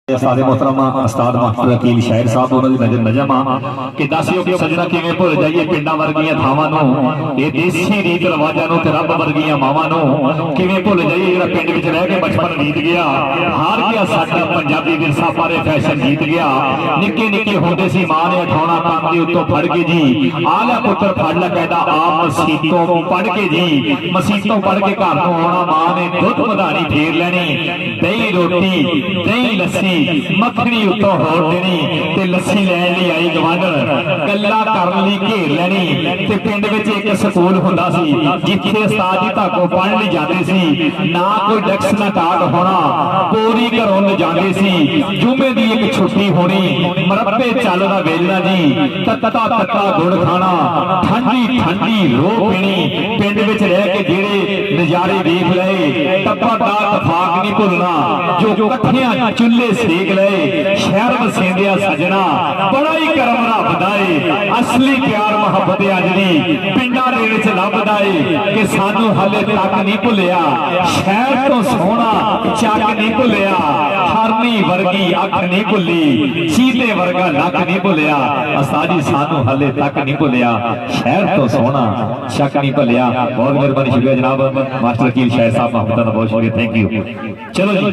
सादे मोहतरम उस्ताद मास्टर वकील शायर साहब उन्होंने नजर नजम कि दसियो कि सजना किवें भुल जाइए पिंडां वर्गियां थावां नूं ये देसी रीत रिवाजां नूं ते रब वर्गियां मावां नूं किवें भुल जाइए जिहड़ा पिंड विच रह के बचपन बीत गया हार गया साडा पंजाबी विरसा पारे फैशन जीत गया निक्के निक्के होंदे सी मां ने उठाउणा कंध दे उत्तों फड़ के जी आ लै पुत्तर फड़ लै कहदा आप मसीतों पढ़ के जी मसीतों पढ़ के घर नूं आउणा मां ने दुध मधानी फेर लैनी दही रोटी दही लस्सी मखनी उत्तों होर देनी ते लस्सी लैण लई आई गवांढण गल्लां करन लई घेर लैनी ते पिंड विच एक स्कूल हुंदा सी जिथे उस्ताद जी धागों पढ़न लई जांदे सी ना कोई डैक्स ना टाट होना पोरी घरों लिजांदे सी जुमे दी एक छुट्टी होनी मरब्बे चलदा वेलना जी तत्ता तत्ता गुड़ खाना ठंडी ठंडी रो पीनी पिंड विच रह के जेड़े नज़ारे देख लए टप्पा दा तफाक नहीं भुलना जो कट्ठियां चुल्हे सेक लए शहर वसेंदिया सजना बड़ा ही करम रब दा है असली प्यार मुहब्बत अजनी पिंडां दे विच लभदा है कि सानू हाले तक नहीं भुलिया शहर तो सोहना चक नहीं भुलिया हरनी वर्गी अख नहीं भुली चीते वर्गा नक नहीं भुलिया उस्ताद जी सानू हाले तक नहीं भुलिया शहर तो सोहना चक नहीं भुलिया बहुत मेहरबानी शुक्रिया जनाब मास्टर वकील शायर साहब मोहब्बत बहुत शुक्रिया थैंक यू चलो जी।